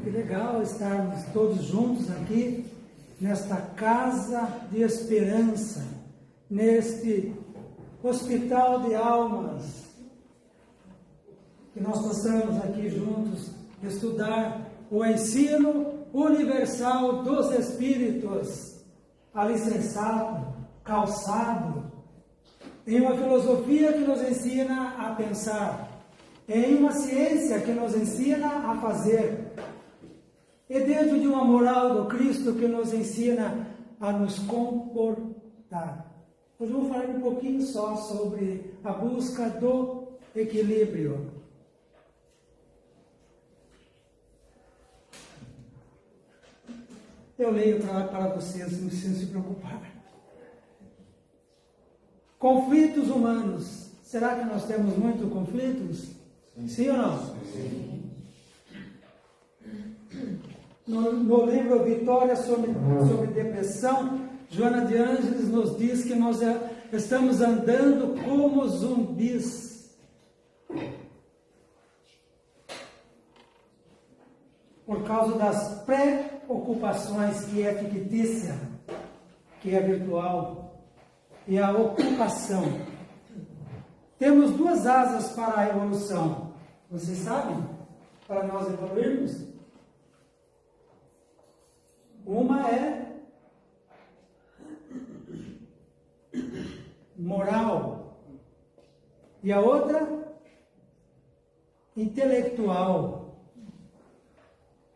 Que legal estarmos todos juntos aqui, nesta casa de esperança, neste hospital de almas. Que nós possamos aqui juntos estudar o ensino universal dos Espíritos, alicerçado, calçado, em uma filosofia que nos ensina a pensar, em uma ciência que nos ensina a fazer, e dentro de uma moral do Cristo que nos ensina a nos comportar. Hoje eu vou falar um pouquinho só sobre a busca do equilíbrio. Eu leio para vocês, sem se preocupar. Conflitos humanos. Será que nós temos muitos conflitos? Sim ou não? Sim. No livro Vitória sobre Depressão, Joana de Ângeles nos diz que nós estamos andando como zumbis. Por causa das preocupações, que é fictícia, que é virtual, e a ocupação. Temos duas asas para a evolução. Vocês sabem? Para nós evoluirmos. Uma é moral e a outra intelectual.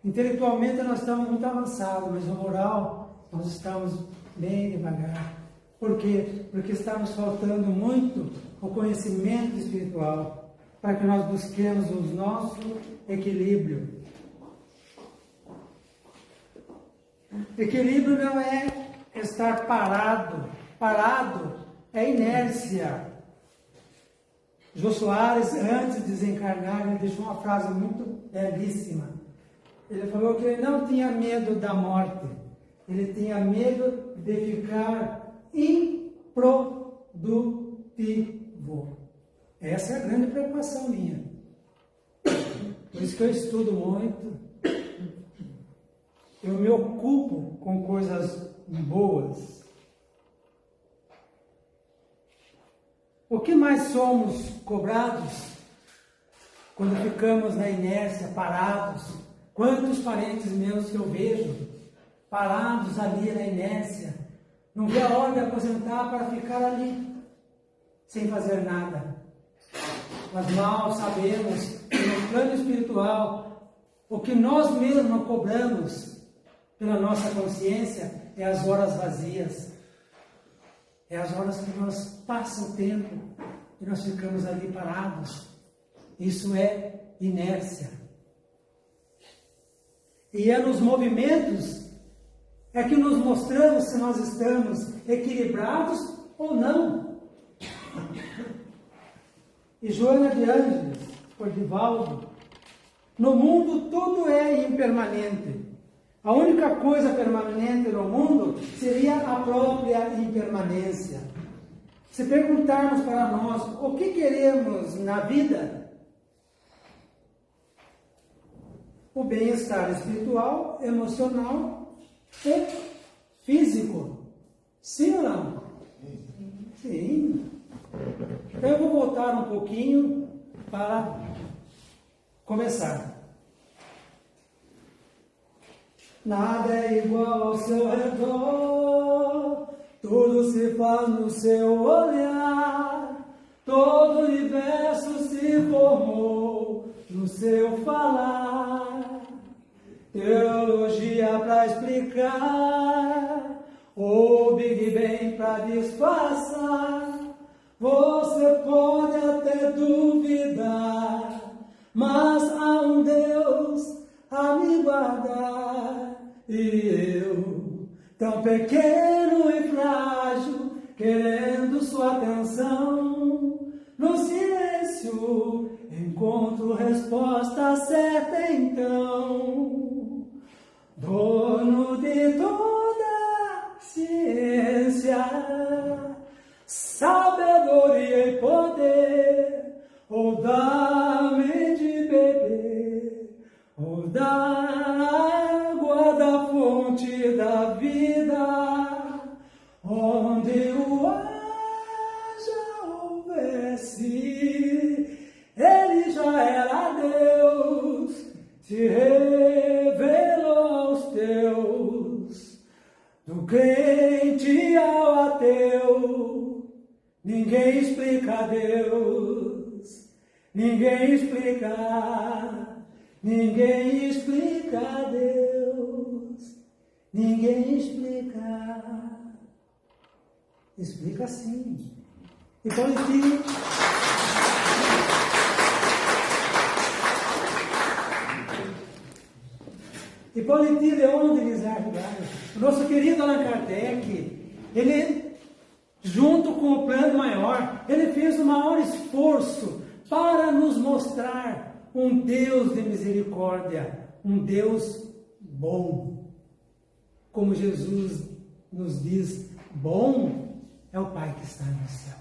Intelectualmente nós estamos muito avançados, mas no moral nós estamos bem devagar. Por quê? Porque estamos faltando muito o conhecimento espiritual para que nós busquemos o nosso equilíbrio. Equilíbrio não é estar parado. Parado é inércia. Jô Soares, antes de desencarnar, ele deixou uma frase muito belíssima. Ele falou que ele não tinha medo da morte. Ele tinha medo de ficar improdutivo. Essa é a grande preocupação minha. Por isso que eu estudo muito. Eu me ocupo com coisas boas. O que mais somos cobrados quando ficamos na inércia, parados? Quantos parentes meus que eu vejo parados ali na inércia, não vê a hora de aposentar para ficar ali, sem fazer nada. Mas mal sabemos que no plano espiritual, o que nós mesmos cobramos pela nossa consciência é as horas vazias. É as horas que nós passamos o tempo e nós ficamos ali parados. Isso é inércia. E é nos movimentos é que nos mostramos se nós estamos equilibrados ou não. E Joana de Ângeles, por Divaldo, no mundo tudo é impermanente. A única coisa permanente no mundo seria a própria impermanência. Se perguntarmos para nós o que queremos na vida, o bem-estar espiritual, emocional e físico. Sim ou não? Sim. Então eu vou voltar um pouquinho para começar. Nada é igual ao seu redor, tudo se faz no seu olhar, todo o universo se formou no seu falar. Teologia para explicar, ou Big Bang para disfarçar. Você pode até duvidar, mas há um Deus a me guardar. E eu, tão pequeno e frágil, querendo sua atenção, no silêncio encontro resposta certa então. Dono de toda ciência, sabedoria e poder, ou dá-me de beber, da água da fonte da vida, onde o ar já houvesse, ele já era Deus, se revelou aos teus, do crente ao ateu, ninguém explica Deus, ninguém explica Deus, ninguém explica. Explica sim. E Hippolyte Léon de Lizard, o nosso querido Allan Kardec, ele, junto com o plano maior, ele fez o maior esforço para nos mostrar um Deus de misericórdia, um Deus bom. Como Jesus nos diz, bom é o Pai que está no céu.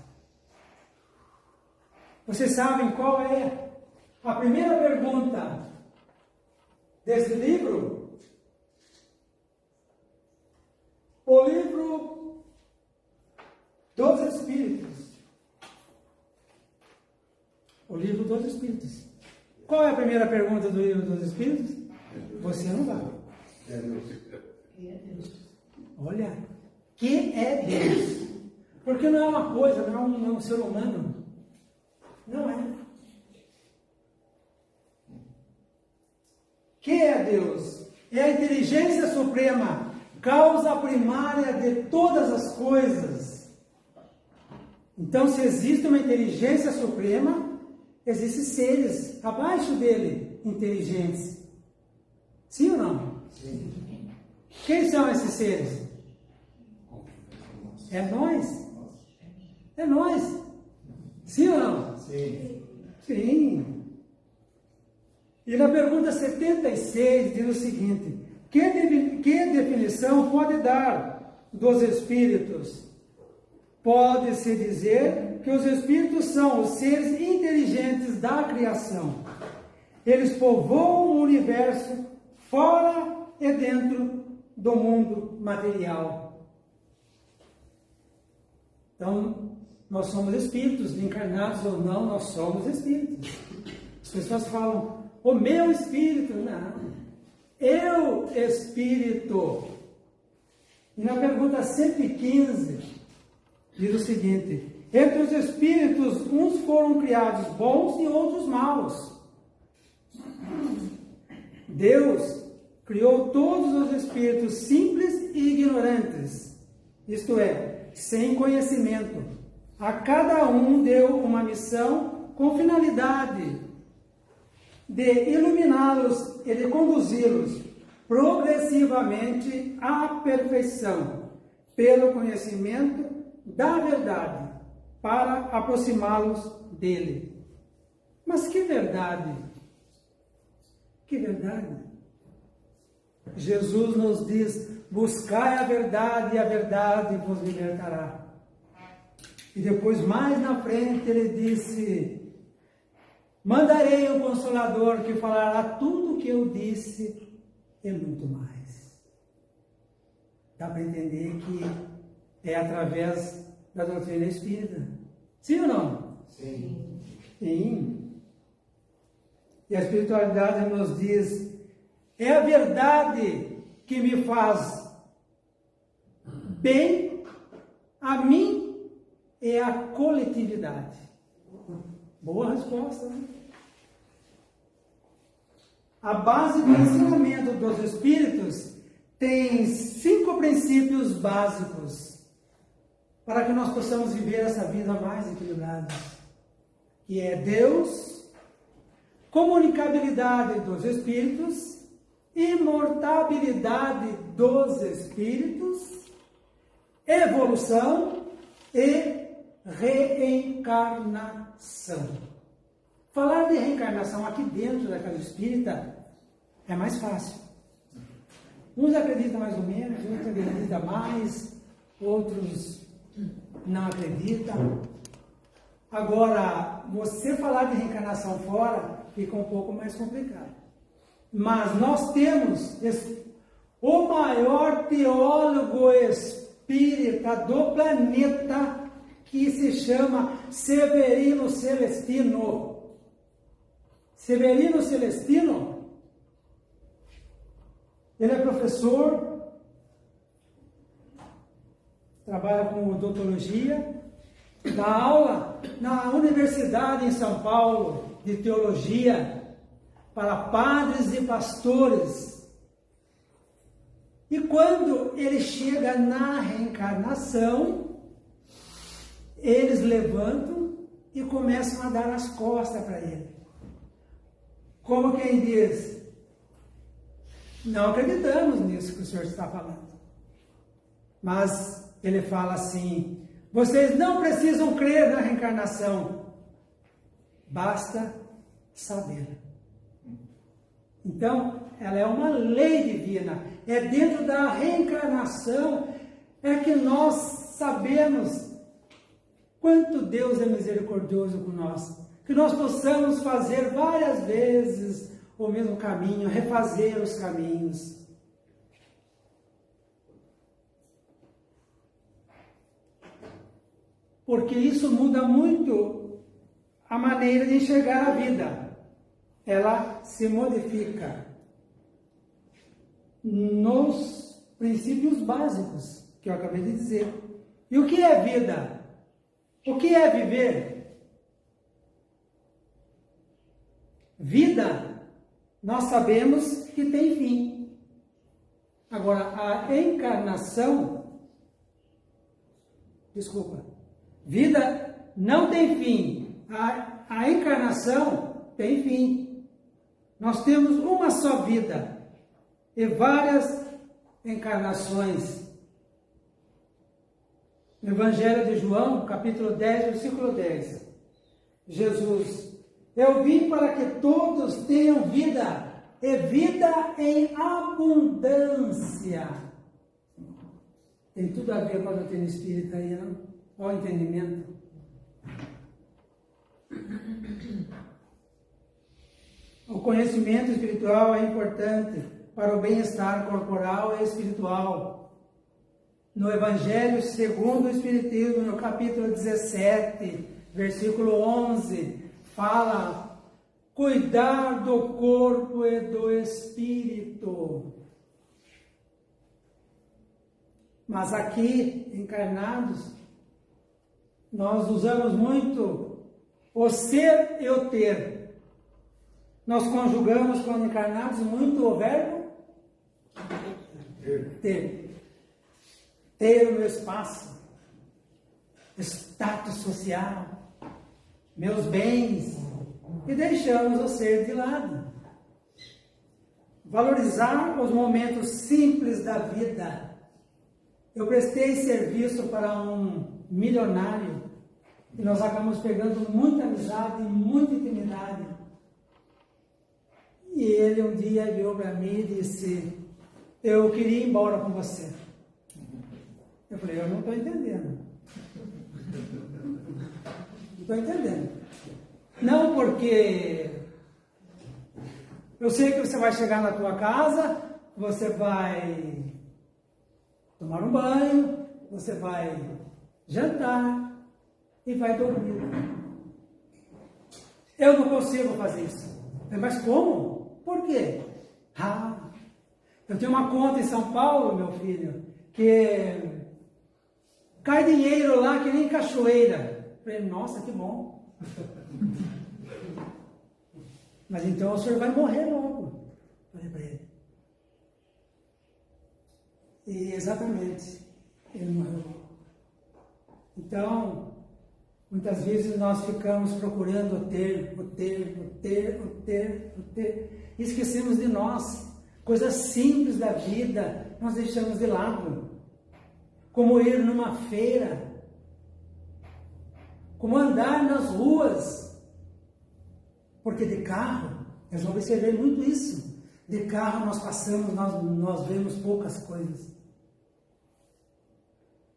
Vocês sabem qual é a primeira pergunta desse livro? O livro dos Espíritos. O livro dos Espíritos. Qual é a primeira pergunta do livro dos Espíritos? Você não vai. Olha, que é Deus? Porque não é uma coisa, não é um ser humano. Não é. Que é Deus? É a inteligência suprema, causa primária de todas as coisas. Então, se existe uma inteligência suprema, existem seres abaixo dele, inteligentes. Sim ou não? Sim. Quem são esses seres? É nós. É nós. Sim ou não? Sim. Sim. E na pergunta 76 diz o seguinte: que definição pode dar dos espíritos? Pode-se dizer que os espíritos são os seres inteligentes da criação. Eles povoam o universo fora e dentro do mundo material. Então, nós somos espíritos, encarnados ou não, nós somos espíritos. As pessoas falam, o meu espírito, não. Eu, espírito. E na pergunta 115, diz o seguinte: entre os espíritos, uns foram criados bons e outros maus. Deus criou todos os espíritos simples e ignorantes, isto é, sem conhecimento. A cada um deu uma missão com finalidade de iluminá-los e de conduzi-los progressivamente à perfeição, pelo conhecimento da verdade, para aproximá-los dele. Mas que verdade? Que verdade? Jesus nos diz, buscai a verdade e a verdade vos libertará. E depois, mais na frente, ele disse, mandarei o Consolador que falará tudo o que eu disse e muito mais. Dá para entender que é através da doutrina espírita. Sim ou não? Sim. Sim. E a espiritualidade nos diz, é a verdade que me faz bem a mim e a coletividade. Boa resposta, né? A base do ensinamento dos espíritos tem 5 princípios básicos para que nós possamos viver essa vida mais equilibrada, que é Deus, comunicabilidade dos espíritos, imortabilidade dos espíritos, evolução e reencarnação. Falar de reencarnação aqui dentro da casa espírita é mais fácil. Uns acreditam mais ou menos, outros acreditam mais, outros não acreditam. Agora, você falar de reencarnação fora fica um pouco mais complicado. Mas nós temos o maior teólogo espírita do planeta, que se chama Severino Celestino. Severino Celestino, ele é professor, trabalha com odontologia, dá aula na Universidade em São Paulo de Teologia para padres e pastores. E quando ele chega na reencarnação, eles levantam e começam a dar as costas para ele. Como quem diz, não acreditamos nisso que o senhor está falando. Mas ele fala assim, vocês não precisam crer na reencarnação, basta saber. Então, ela é uma lei divina, é dentro da reencarnação é que nós sabemos quanto Deus é misericordioso com nós, que nós possamos fazer várias vezes o mesmo caminho, refazer os caminhos. Porque isso muda muito a maneira de enxergar a vida. Ela se modifica nos princípios básicos que eu acabei de dizer. E o que é vida? O que é viver? Vida, nós sabemos que tem fim. Agora, a encarnação, vida não tem fim. A encarnação tem fim. Nós temos uma só vida e várias encarnações. No Evangelho de João, capítulo 10, versículo 10. Jesus, eu vim para que todos tenham vida, e vida em abundância. Tem tudo a ver com a doutrina espírita aí, não? Olha o entendimento. O conhecimento espiritual é importante para o bem-estar corporal e espiritual. No Evangelho segundo o Espiritismo, no capítulo 17, versículo 11, fala: cuidar do corpo e do espírito. Mas aqui, encarnados, nós usamos muito o ser e o ter. Nós conjugamos, quando encarnados, muito o verbo ter. Ter o meu espaço, status social, meus bens, e deixamos o ser de lado. Valorizar os momentos simples da vida. Eu prestei serviço para um milionário e nós acabamos pegando muita amizade, muita intimidade. E ele um dia virou para mim e disse: eu queria ir embora com você. Eu falei: eu não estou entendendo. Não estou entendendo. Não, porque eu sei que você vai chegar na tua casa, você vai tomar um banho, você vai jantar e vai dormir. Eu não consigo fazer isso. Mas como? Por quê? Eu tenho uma conta em São Paulo, meu filho, que cai dinheiro lá que nem cachoeira. Eu falei: nossa, que bom. Mas então o senhor vai morrer logo. Falei para ele. E exatamente, ele morreu. Então, muitas vezes nós ficamos procurando o ter. E esquecemos de nós. Coisas simples da vida nós deixamos de lado. Como ir numa feira. Como andar nas ruas. Porque de carro, eu já observei muito isso. De carro nós passamos, nós vemos poucas coisas.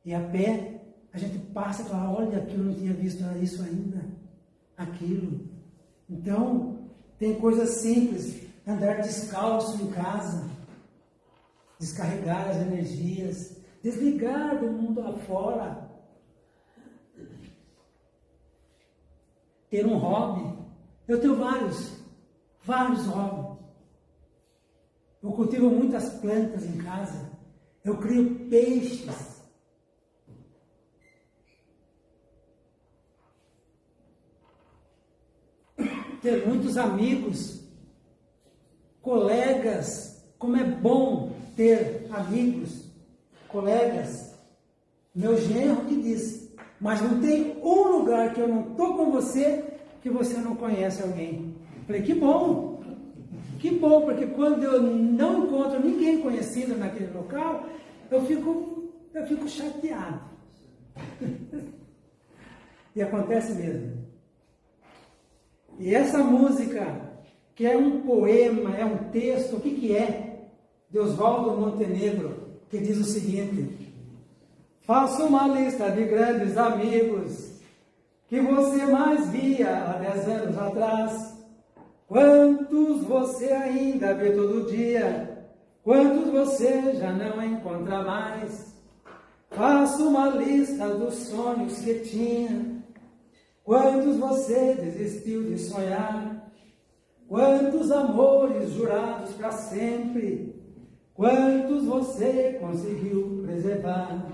E a pé, a gente passa e fala: olha, aqui eu não tinha visto isso ainda. Aquilo. Então, tem coisas simples. andar descalço em casa, descarregar as energias, desligar do mundo lá fora, ter um hobby. Eu tenho vários hobbies. Eu cultivo muitas plantas em casa, eu crio peixes. Ter muitos amigos, colegas, como é bom ter amigos, colegas. Meu genro que diz, mas não tem um lugar que eu não estou com você, que você não conhece alguém. Falei, que bom, porque quando eu não encontro ninguém conhecido naquele local, eu fico chateado. E acontece mesmo. E essa música, que é um poema, é um texto, o que é? De Oswaldo Montenegro, que diz o seguinte: faça uma lista de grandes amigos que você mais via há 10 anos atrás. Quantos você ainda vê todo dia? Quantos você já não encontra mais? Faça uma lista dos sonhos que tinha. Quantos você desistiu de sonhar? Quantos amores jurados para sempre? Quantos você conseguiu preservar?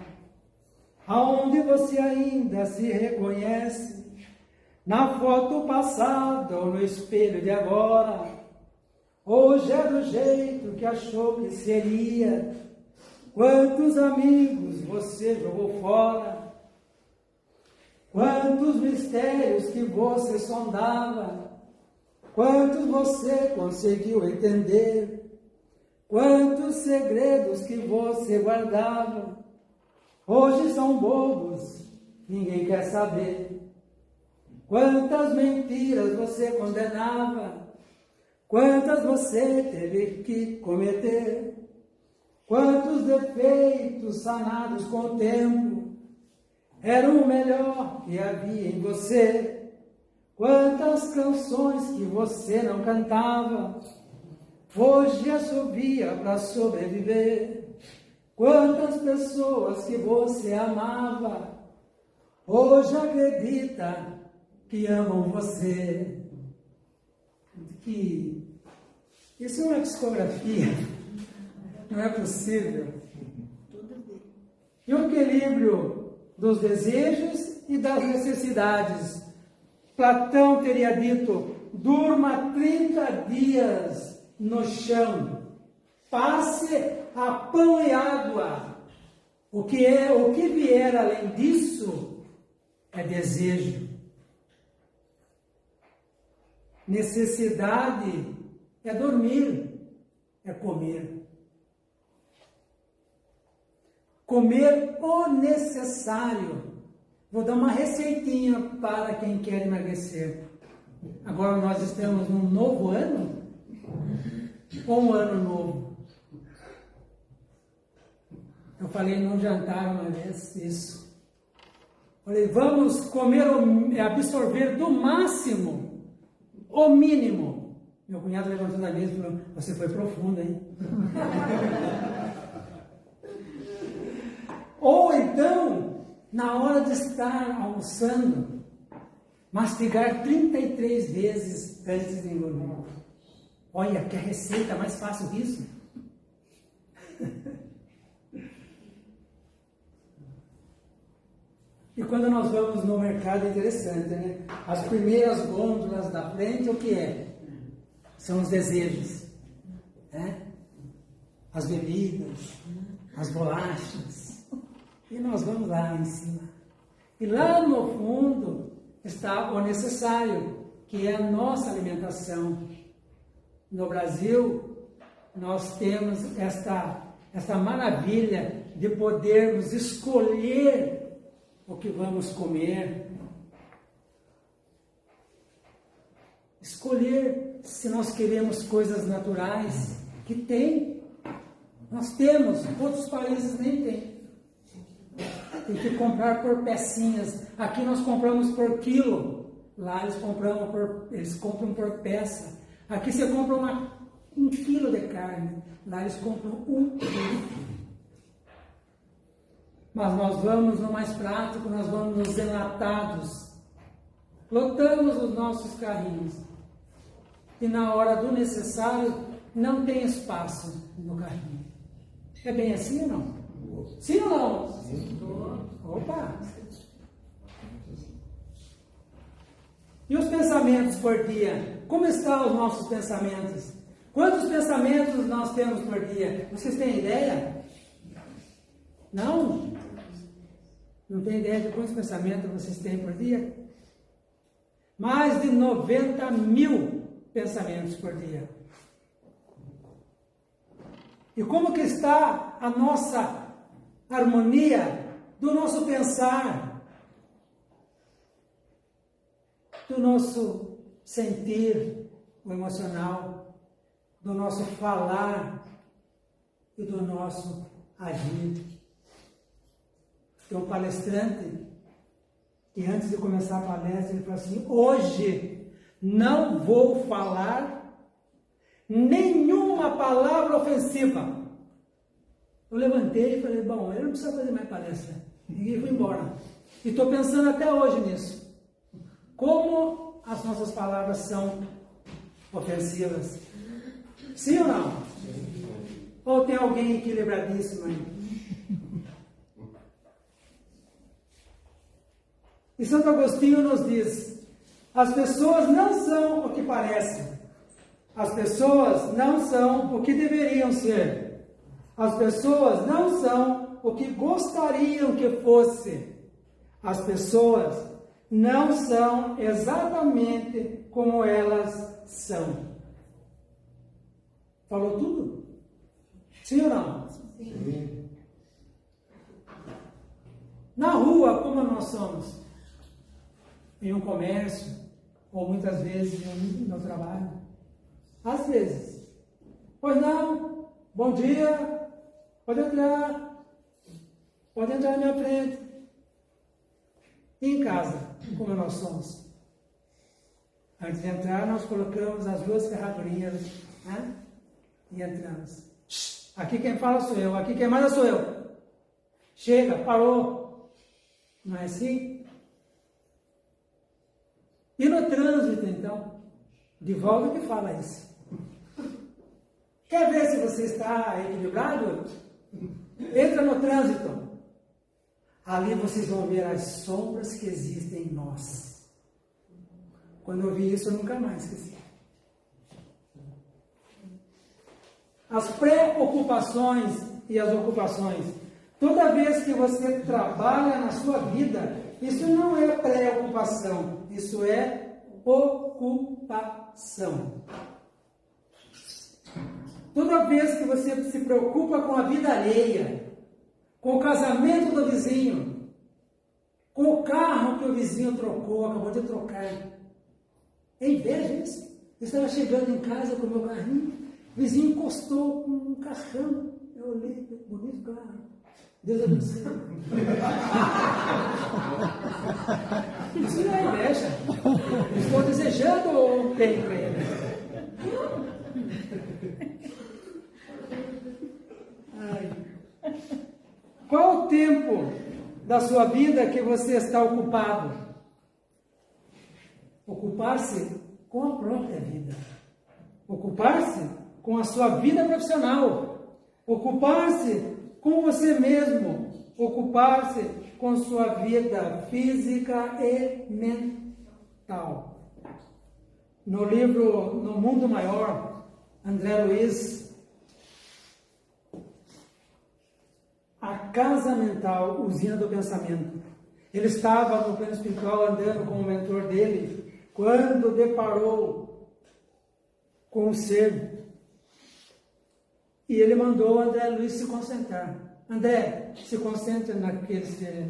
Aonde você ainda se reconhece? Na foto passada ou no espelho de agora? Hoje é do jeito que achou que seria? Quantos amigos você jogou fora? Quantos mistérios que você sondava? Quantos você conseguiu entender? Quantos segredos que você guardava? Hoje são bobos, ninguém quer saber. Quantas mentiras você condenava? Quantas você teve que cometer? Quantos defeitos sanados com o tempo eram o melhor que havia em você? Quantas canções que você não cantava, hoje assovia para sobreviver? Quantas pessoas que você amava, hoje acredita que amam você? Que isso é uma psicografia, não é possível. E o equilíbrio dos desejos e das necessidades. Platão teria dito: durma 30 dias no chão, passe a pão e água. O que vier além disso é desejo. Necessidade é dormir, é comer. Comer o necessário. Vou dar uma receitinha para quem quer emagrecer. Agora nós estamos num novo ano, ou um ano novo. Eu falei num jantar uma vez isso. Falei, vamos comer, absorver do máximo, o mínimo. Meu cunhado levantou da mesa e falou, você foi profundo, hein? Ou então, na hora de estar almoçando, mastigar 33 vezes antes de engolir. Olha, que receita mais fácil disso. E quando nós vamos no mercado, é interessante, né? As primeiras gôndolas da frente, o que é? São os desejos, né? As bebidas, as bolachas. E nós vamos lá em cima. E lá no fundo está o necessário, que é a nossa alimentação. No Brasil, nós temos esta maravilha de podermos escolher o que vamos comer. Escolher se nós queremos coisas naturais, que tem. Nós temos, outros países nem têm. Tem que comprar por pecinhas. Aqui nós compramos por quilo. Lá eles compram por peça. Aqui você compra 1 quilo de carne. Lá eles compram 1 quilo. Mas nós vamos no mais prático, nós vamos nos enlatados. Lotamos os nossos carrinhos. E na hora do necessário, não tem espaço no carrinho. É bem assim ou não? Sim ou não? Sim. Opa! E os pensamentos por dia? Como estão os nossos pensamentos? Quantos pensamentos nós temos por dia? Vocês têm ideia? Não? Não tem ideia de quantos pensamentos vocês têm por dia? Mais de 90 mil pensamentos por dia. E como que está a nossa harmonia do nosso pensar, do nosso sentir, o emocional, do nosso falar e do nosso agir? Tem um palestrante que antes de começar a palestra ele falou assim: hoje não vou falar nenhuma palavra ofensiva. Eu levantei e falei: bom, eu não preciso fazer mais palestra. E fui embora. E estou pensando até hoje nisso. Como as nossas palavras são ofensivas. Sim ou não? Ou tem alguém equilibradíssimo aí? E Santo Agostinho nos diz: as pessoas não são o que parecem. As pessoas não são o que deveriam ser. As pessoas não são o que gostariam que fosse. As pessoas não são exatamente como elas são. Falou tudo? Sim ou não? Sim. Na rua, como nós somos? Em um comércio, ou muitas vezes no trabalho. Às vezes. Pois não, bom dia, pode entrar na minha frente. E em casa, como nós somos? Antes de entrar, nós colocamos as 2 ferradurinhas, né? E entramos. Aqui quem fala sou eu, aqui quem manda sou eu. Chega, parou. Não é assim? E no trânsito, então? De volta que fala isso. Quer ver se você está equilibrado? Entra no trânsito. Ali vocês vão ver as sombras que existem em nós. Quando eu vi isso, eu nunca mais esqueci. As preocupações e as ocupações. Toda vez que você trabalha na sua vida, isso não é preocupação, isso é ocupação. Toda vez que você se preocupa com a vida alheia, com o casamento do vizinho, com o carro que o vizinho trocou, acabou de trocar. É inveja isso? Eu estava chegando em casa com o meu carrinho, o vizinho encostou com um carrão. Eu olhei, bonito carro. Deus abençoe. Isso não é inveja. Estou desejando ou bem para ele? Qual o tempo da sua vida que você está ocupado? Ocupar-se com a própria vida. Ocupar-se com a sua vida profissional. Ocupar-se com você mesmo. Ocupar-se com sua vida física e mental. No livro No Mundo Maior, André Luiz, A Casa Mental, Usina do Pensamento. Ele estava no plano espiritual andando com o mentor dele, quando deparou com o ser. E ele mandou o André Luiz se concentrar. André, se concentre naquele ser.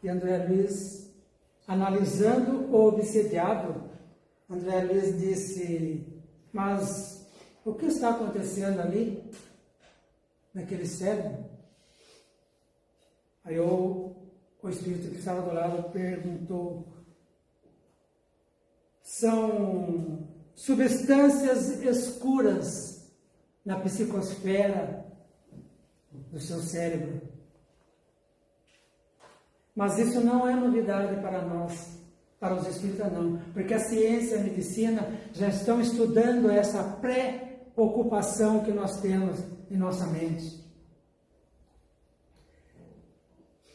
E André Luiz, analisando o obsediado, André Luiz disse: mas o que está acontecendo ali? Naquele cérebro? Aí o espírito que estava do lado perguntou: são substâncias escuras na psicosfera do seu cérebro. Mas isso não é novidade para nós, para os espíritas não, porque a ciência e a medicina já estão estudando essa pré-ocupação que nós temos em nossa mente.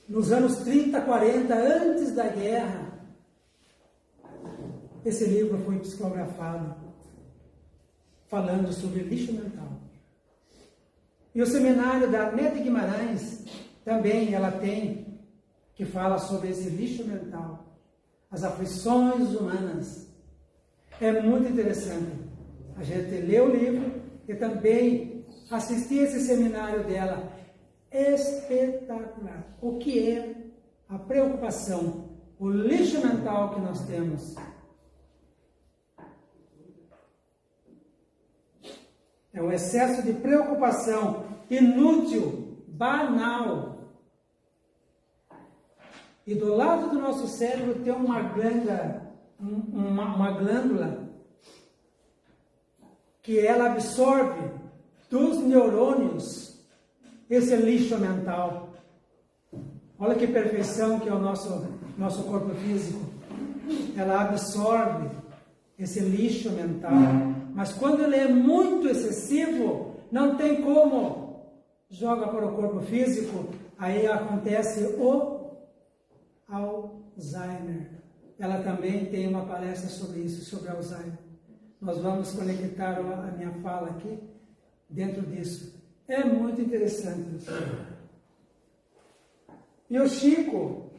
Nos anos 30, 40, antes da guerra, esse livro foi psicografado, falando sobre lixo mental. E o seminário da Nete Guimarães, também ela tem, que fala sobre esse lixo mental, as aflições humanas. É muito interessante a gente ler o livro e também assistir esse seminário dela. Espetacular. O que é a preocupação, o lixo mental que nós temos? É um excesso de preocupação inútil, banal. E do lado do nosso cérebro tem uma glândula que ela absorve dos neurônios esse lixo mental. Olha que perfeição que é o nosso corpo físico. Ela absorve esse lixo mental. Mas quando ele é muito excessivo, não tem como. Joga para o corpo físico, aí acontece o Alzheimer. Ela também tem uma palestra sobre isso, sobre Alzheimer. Nós vamos conectar a minha fala aqui dentro disso. É muito interessante. E o Chico,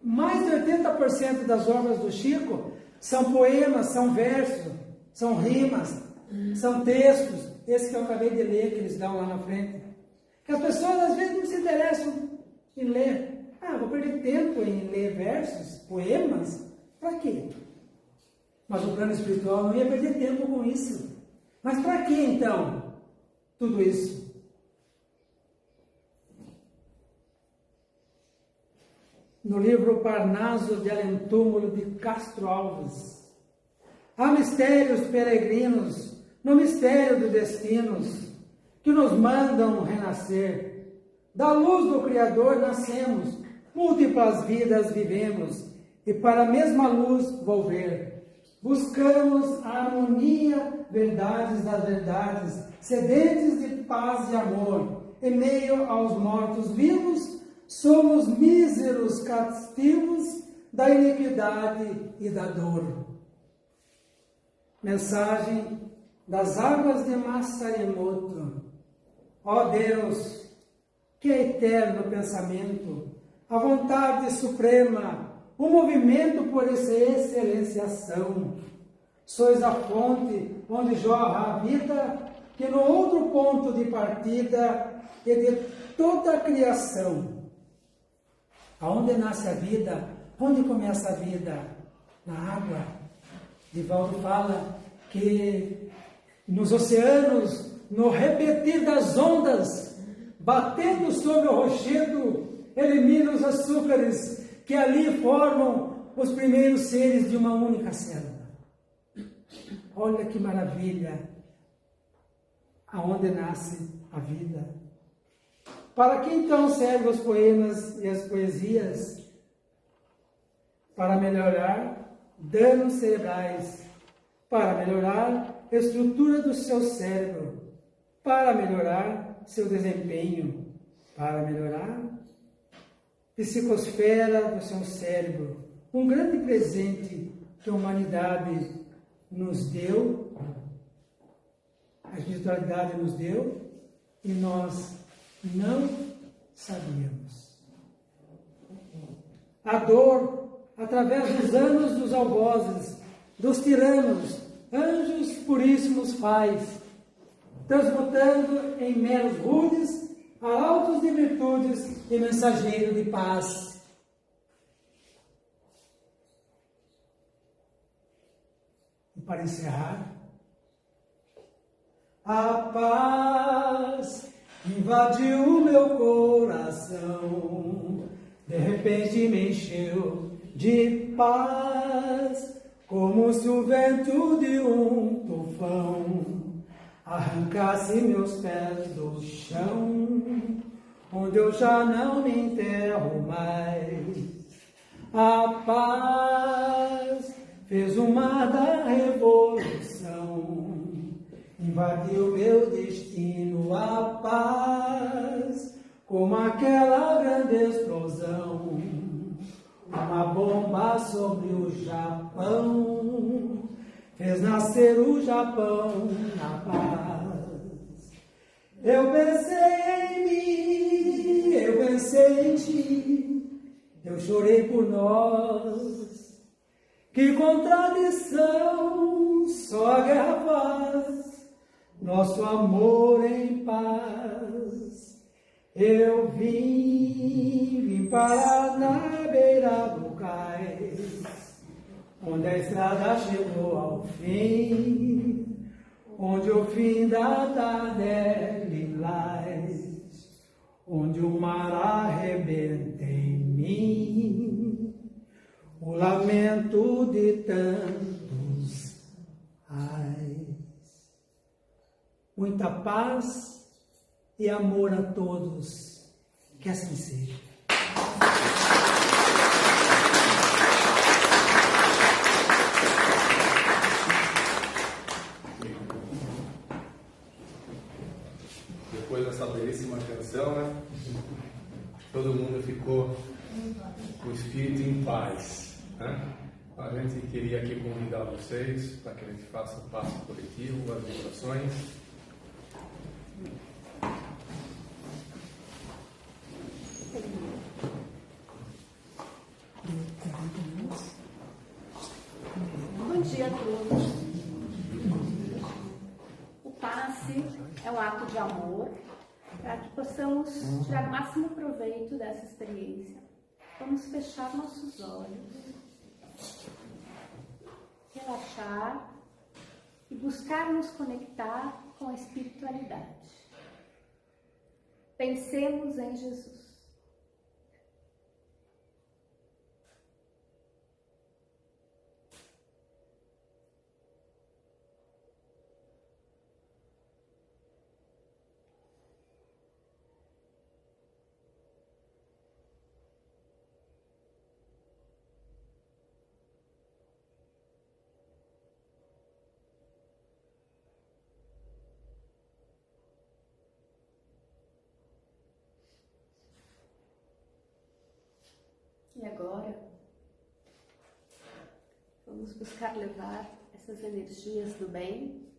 mais de 80% das obras do Chico são poemas, são versos, são rimas, são textos. Esse que eu acabei de ler, que eles dão lá na frente. Que as pessoas às vezes não se interessam em ler. Vou perder tempo em ler versos, poemas? Para quê? Mas o plano espiritual não ia perder tempo com isso. Mas para que então tudo isso? No livro Parnaso de Alentúmulo de Castro Alves, há mistérios peregrinos no mistério dos destinos que nos mandam renascer. Da luz do Criador nascemos, múltiplas vidas vivemos e para a mesma luz volver. Buscamos a harmonia, verdades das verdades, sedentes de paz e amor. Em meio aos mortos vivos, somos míseros castigos da iniquidade e da dor. Mensagem das águas de Massaremoto. Ó Deus, que é eterno pensamento, a vontade suprema, o movimento por essa excelênciação. Sois a fonte onde jorra a vida, que no outro ponto de partida é de toda a criação. Aonde nasce a vida? Onde começa a vida? Na água. Divaldo fala que nos oceanos, no repetir das ondas, batendo sobre o rochedo, elimina os açúcares que ali formam os primeiros seres de uma única célula. Olha que maravilha, aonde nasce a vida. Para que então servem os poemas e as poesias? Para melhorar danos cerebrais, para melhorar a estrutura do seu cérebro, para melhorar seu desempenho, para melhorar a psicosfera do seu cérebro. Um grande presente que a humanidade nos deu, a espiritualidade nos deu, e nós não sabíamos. A dor, através dos anos dos algozes, dos tiranos, anjos puríssimos faz, transmutando em meros rudes, arautos de virtudes e mensageiro de paz. E para encerrar, a paz invadiu meu coração, de repente me encheu de paz, como se o vento de um tufão arrancasse meus pés do chão, onde eu já não me enterro mais. A paz fez o mar da revolução, invadiu meu destino. A paz, como aquela grande explosão, uma bomba sobre o Japão, fez nascer o Japão na paz. Eu pensei em mim, eu pensei em ti, eu chorei por nós. Que contradição, só a guerra faz nosso amor em paz. Eu vim parar na beira do cais, onde a estrada chegou ao fim, onde o fim da tarde é lilás, onde o mar arrebenta em mim, o lamento de tantos ais. Muita paz e amor a todos, que assim seja. Depois dessa belíssima canção, né? Todo mundo ficou com o espírito em paz, né? A gente queria aqui convidar vocês para que a gente faça o passo coletivo, as vibrações. Bom dia a todos. O passe é um ato de amor para que possamos tirar o máximo proveito dessa experiência. Vamos fechar nossos olhos, relaxar e buscar nos conectar com a espiritualidade. Pensemos em Jesus. E agora, vamos buscar levar essas energias do bem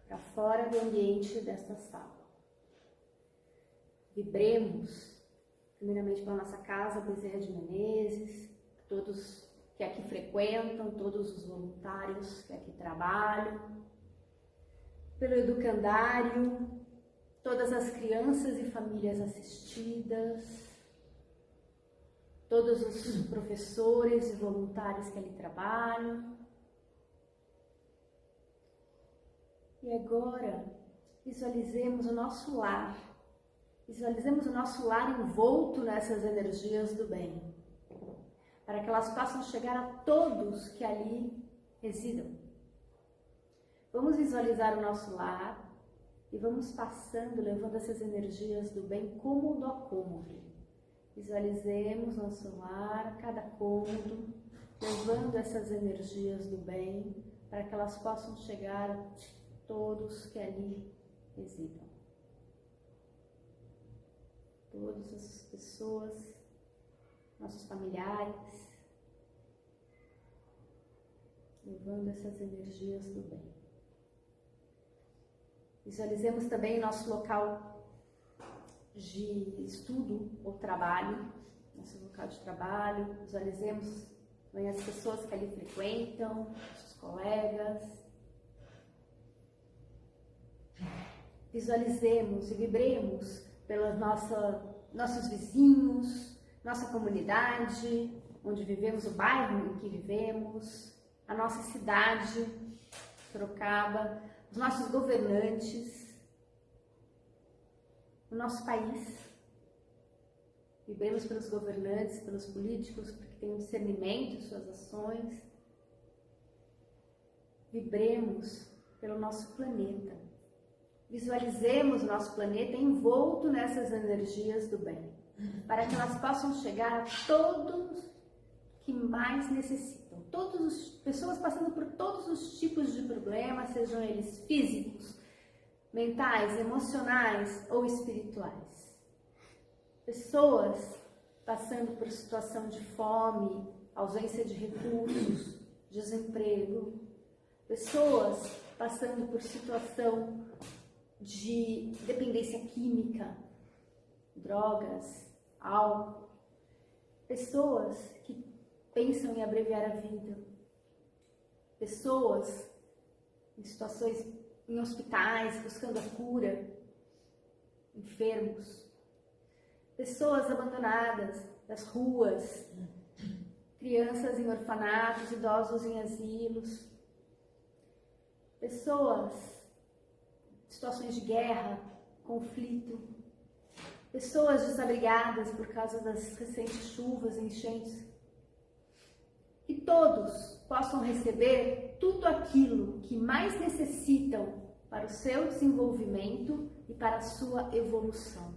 para fora do ambiente desta sala. Vibremos, primeiramente pela nossa casa, Bezerra de Menezes, todos que aqui frequentam, todos os voluntários que aqui trabalham, pelo educandário, todas as crianças e famílias assistidas, todos os professores e voluntários que ali trabalham. E agora, visualizemos o nosso lar. Visualizemos o nosso lar envolto nessas energias do bem, para que elas possam chegar a todos que ali residam. Vamos visualizar o nosso lar e vamos passando, levando essas energias do bem cômodo a cômodo. Visualizemos nosso lar, cada cômodo, levando essas energias do bem para que elas possam chegar a todos que ali residam. Todas as pessoas, nossos familiares, levando essas energias do bem. Visualizemos também nosso local de estudo ou trabalho, nosso local de trabalho. Visualizemos também as pessoas que ali frequentam, nossos colegas. Visualizemos e vibremos pelos nossos vizinhos, nossa comunidade, onde vivemos, o bairro em que vivemos, a nossa cidade, Sorocaba, os nossos governantes, o nosso país. Vibremos pelos governantes, pelos políticos, porque têm um discernimento em suas ações. vibremos pelo nosso planeta. Visualizemos o nosso planeta envolto nessas energias do bem, para que elas possam chegar a todos que mais necessitam. Pessoas passando por todos os tipos de problemas, sejam eles físicos, mentais, emocionais ou espirituais. Pessoas passando por situação de fome, ausência de recursos, desemprego. Pessoas passando por situação de dependência química, drogas, álcool. Pessoas que pensam em abreviar a vida. Pessoas em situações em hospitais buscando a cura. Enfermos. Pessoas abandonadas das ruas. Crianças em orfanatos, idosos em asilos. Pessoas em situações de guerra, conflito. Pessoas desabrigadas por causa das recentes chuvas e enchentes. Que todos possam receber tudo aquilo que mais necessitam para o seu desenvolvimento e para a sua evolução.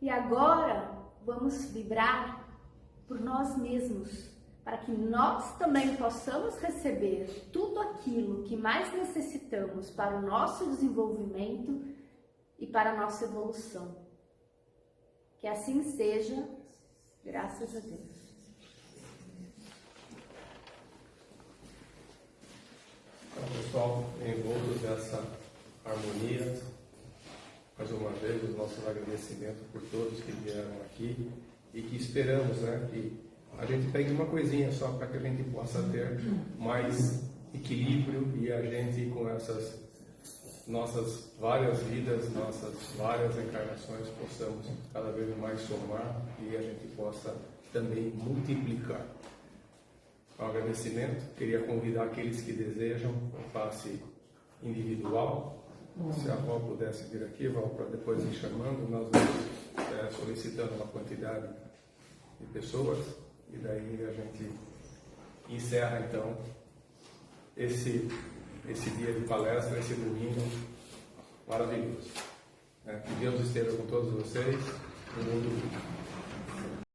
E agora vamos vibrar por nós mesmos, para que nós também possamos receber tudo aquilo que mais necessitamos para o nosso desenvolvimento e para a nossa evolução. Que assim seja, graças a Deus. Então, pessoal, envoltos nessa harmonia, mais uma vez os nossos agradecimentos por todos que vieram aqui e que esperamos, que a gente pegue uma coisinha só para que a gente possa ter mais equilíbrio e a gente, com essas nossas várias vidas, nossas várias encarnações, possamos cada vez mais somar e a gente possa também multiplicar. Um agradecimento, queria convidar aqueles que desejam um passe individual. Se a avó pudesse vir aqui, Val, para depois ir chamando, nós vamos solicitando uma quantidade de pessoas e daí a gente encerra então esse dia de palestra, esse domingo maravilhoso. Que Deus esteja com todos vocês, no mundo.